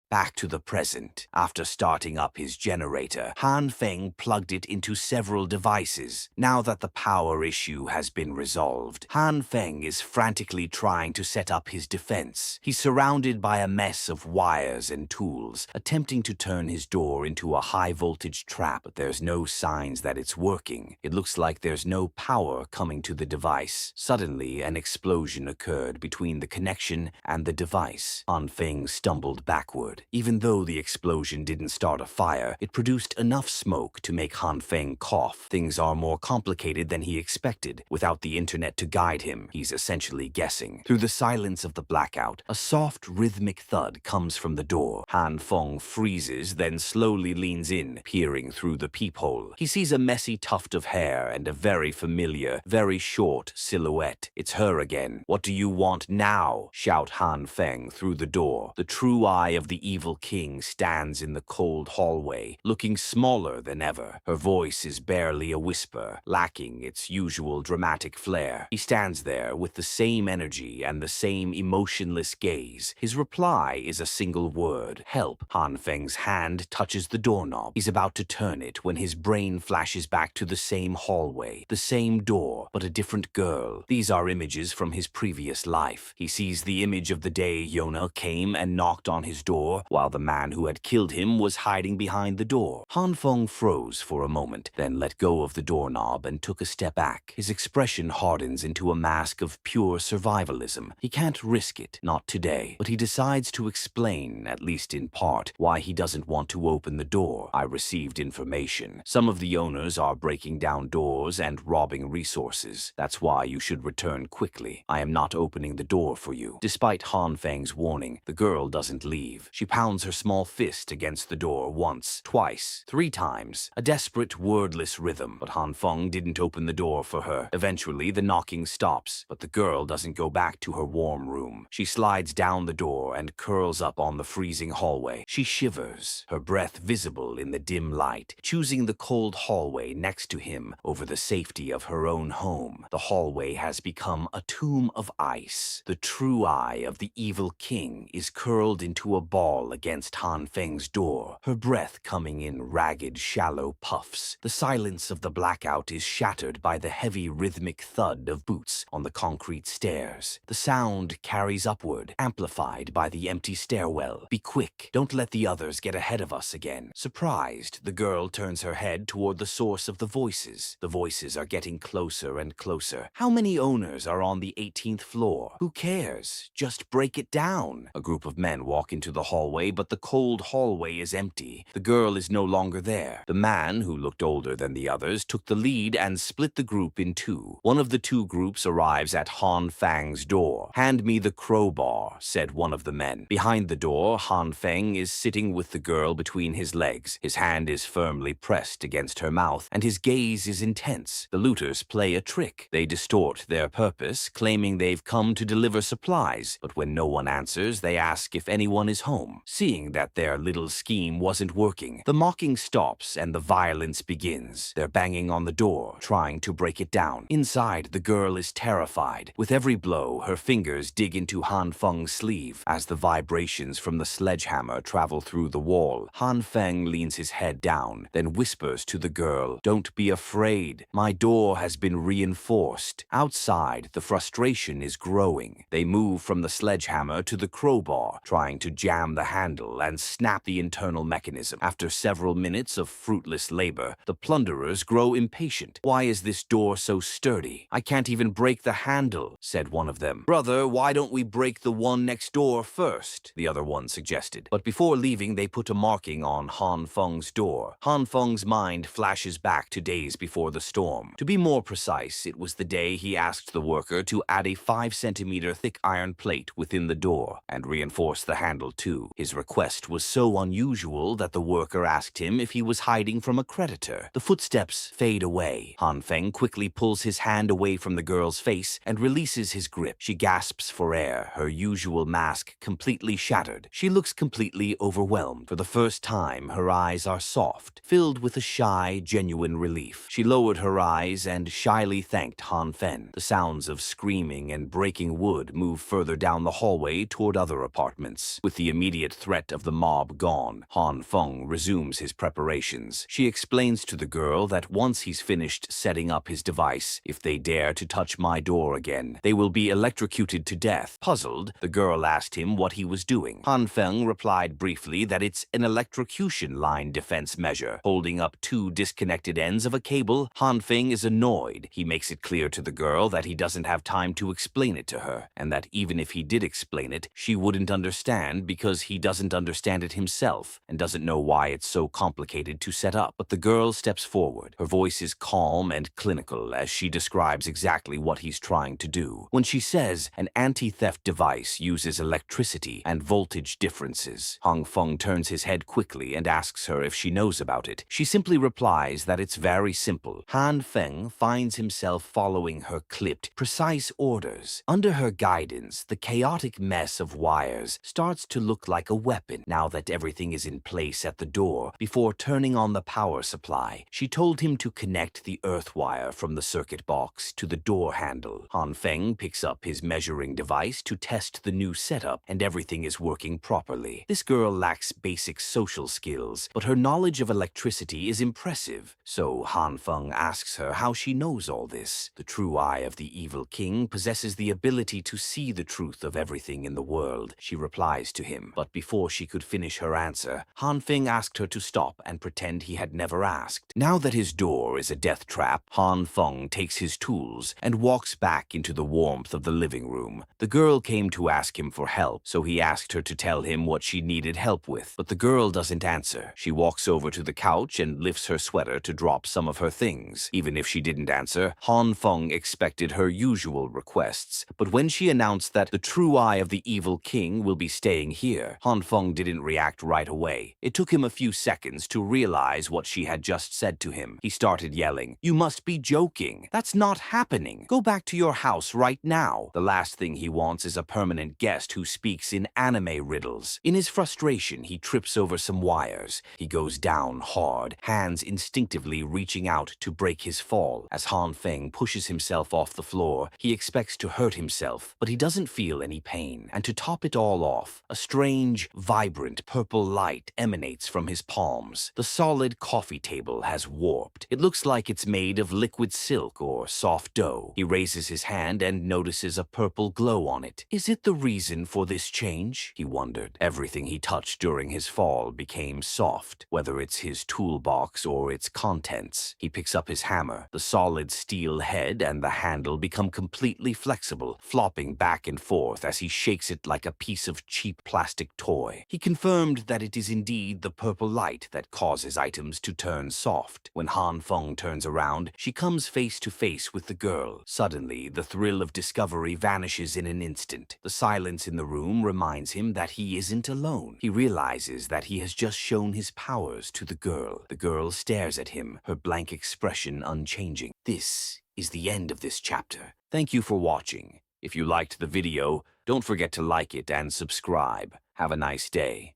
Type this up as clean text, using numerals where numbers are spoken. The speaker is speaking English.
Back to the present. After starting up his generator, Han Feng plugged it into several devices. Now that the power issue has been resolved, Han Feng is frantically trying to set up his defense. He's surrounded by a mess of wires and tools, attempting to turn his door into a high-voltage trap, but there's no signs that it's working. It looks like there's no power coming to the device. Suddenly, an explosion occurred between the connection and the device. Han Feng stumbled backward. Even though the explosion didn't start a fire, it produced enough smoke to make Han Feng cough. Things are more complicated than he expected. Without the internet to guide him, he's essentially guessing. Through the silence of the blackout, a soft, rhythmic thud comes from the door. Han Feng freezes, then slowly leans in, peering through the peephole. He sees a messy tuft of hair and a very familiar, very short silhouette. It's her again. "What do you want now?" shout Han Feng through the door. The true eye of the evil king stands in the cold hallway, looking smaller than ever. Her voice is barely a whisper, lacking its usual dramatic flair. He stands there with the same energy and the same emotionless gaze. His reply is a single word: help. Han Feng's hand touches the doorknob. He's about to turn it when his brain flashes back to the same hallway, the same door, but a different girl. These are images from his previous life. He sees the image of the day Yona came and knocked on his door, while the man who had killed him was hiding behind the door. Han Feng froze for a moment, then let go of the doorknob and took a step back. His expression hardens into a mask of pure survivalism. He can't risk it, not today, but he decides to explain, at least in part, why he doesn't want to open the door. "I received information. Some of the owners are breaking down doors and robbing resources. That's why you should return quickly. I am not opening the door for you." Despite Han Feng's warning, the girl doesn't leave. She pounds her small fist against the door once, twice, 3 times. A desperate, wordless rhythm, but Han Feng didn't open the door for her. Eventually, the knocking stops, but the girl doesn't go back to her warm room. She slides down the door and curls up on the freezing hallway. She shivers, her breath visible in the dim light, choosing the cold hallway next to him over the safety of her own home. The hallway has become a tomb of ice. The true eye of the evil king is curled into a ball against Han Feng's door, her breath coming in ragged, shallow puffs. The silence of the blackout is shattered by the heavy rhythmic thud of boots on the concrete stairs. The sound carries upward, amplified by the empty stairwell. "Be quick, don't let the others get ahead of us again." Surprised, the girl turns her head toward the source of the voices. The voices are getting closer and closer. "How many owners are on the 18th floor? Who cares? Just break it down." A group of men walk into the hallway, but the cold hallway is empty. The girl is no longer there. The man, who looked older than the others, took the lead and split the group in 2. One of the 2 groups arrives at Han Feng's door. "Hand me the crowbar," said one of the men. Behind the door, Han Feng is sitting with the girl between his legs. His hand is firmly pressed against her mouth, and his gaze is intense. The looters play a trick. They distort their purpose, claiming they've come to deliver supplies, but when no one answers, they ask if anyone is home. Seeing that their little scheme wasn't working, the mocking stops and the violence begins. They're banging on the door, trying to break it down. Inside, the girl is terrified. With every blow, her fingers dig into Han Feng's sleeve. As the vibrations from the sledgehammer travel through the wall, Han Feng leans his head down, then whispers to the girl, "Don't be afraid. My door has been reinforced." Outside, the frustration is growing. They move from the sledgehammer to the crowbar, trying to jam the handle and snap the internal mechanism. After several minutes of fruitless labor, the plunderers grow impatient. "Why is this door so sturdy? I can't even break the handle," said one of them. "Brother, why don't we break the one next door first?" the other one suggested. But before leaving, they put a marking on Han Feng's door. Han Feng's mind flashes back to days before the storm. To be more precise, it was the day he asked the worker to add a 5-centimeter thick iron plate within the door and reinforce the handle too. His request was so unusual that the worker asked him if he was hiding from a creditor. The footsteps fade away. Han Feng quickly pulls his hand away from the girl's face and releases his grip. She gasps for air, her usual mask completely shattered. She looks completely overwhelmed. For the first time, her eyes are soft, filled with a shy, genuine relief. She lowered her eyes and shyly thanked Han Feng. The sounds of screaming and breaking wood move further down the hallway toward other apartments. With the immediate immediate threat of the mob gone, Han Feng resumes his preparations. She explains to the girl that once he's finished setting up his device, if they dare to touch my door again, they will be electrocuted to death. Puzzled, the girl asked him what he was doing. Han Feng replied briefly that it's an electrocution line defense measure, holding up two disconnected ends of a cable. Han Feng is annoyed. He makes it clear to the girl that he doesn't have time to explain it to her, and that even if he did explain it, she wouldn't understand because he doesn't understand it himself and doesn't know why it's so complicated to set up. But the girl steps forward. Her voice is calm and clinical as she describes exactly what he's trying to do. When she says an anti-theft device uses electricity and voltage differences, Han Feng turns his head quickly and asks her if she knows about it. She simply replies that it's very simple. Han Feng finds himself following her clipped, precise orders. Under her guidance, the chaotic mess of wires starts to look like a weapon now that everything is in place at the door. Before turning on the power supply, she told him to connect the earth wire from the circuit box to the door handle. Han Feng picks up his measuring device to test the new setup, and everything is working properly. This girl lacks basic social skills, but her knowledge of electricity is impressive. So Han Feng asks her how she knows all this. The true eye of the evil king possesses the ability to see the truth of everything in the world, she replies to him. But before she could finish her answer, Han Feng asked her to stop and pretend he had never asked. Now that his door is a death trap, Han Feng takes his tools and walks back into the warmth of the living room. The girl came to ask him for help, so he asked her to tell him what she needed help with. But the girl doesn't answer. She walks over to the couch and lifts her sweater to drop some of her things. Even if she didn't answer, Han Feng expected her usual requests. But when she announced that the true eye of the evil king will be staying here, Han Feng didn't react right away. It took him a few seconds to realize what she had just said to him. He started yelling, "You must be joking. That's not happening. Go back to your house right now." The last thing he wants is a permanent guest who speaks in anime riddles. In his frustration, he trips over some wires. He goes down hard, hands instinctively reaching out to break his fall. As Han Feng pushes himself off the floor, he expects to hurt himself, but he doesn't feel any pain. And to top it all off, a strange, vibrant purple light emanates from his palms. The solid coffee table has warped. It looks like it's made of liquid silk or soft dough. He raises his hand and notices a purple glow on it. Is it the reason for this change? He wondered. Everything he touched during his fall became soft, whether it's his toolbox or its contents. He picks up his hammer. The solid steel head and the handle become completely flexible, flopping back and forth as he shakes it like a piece of cheap plastic toy. He confirmed that it is indeed the purple light that causes items to turn soft. When Han Feng turns around, she comes face to face with the girl. Suddenly, the thrill of discovery vanishes in an instant. The silence in the room reminds him that he isn't alone. He realizes that he has just shown his powers to the girl. The girl stares at him, her blank expression unchanging. This is the end of this chapter. Thank you for watching. If you liked the video, don't forget to like it and subscribe. Have a nice day.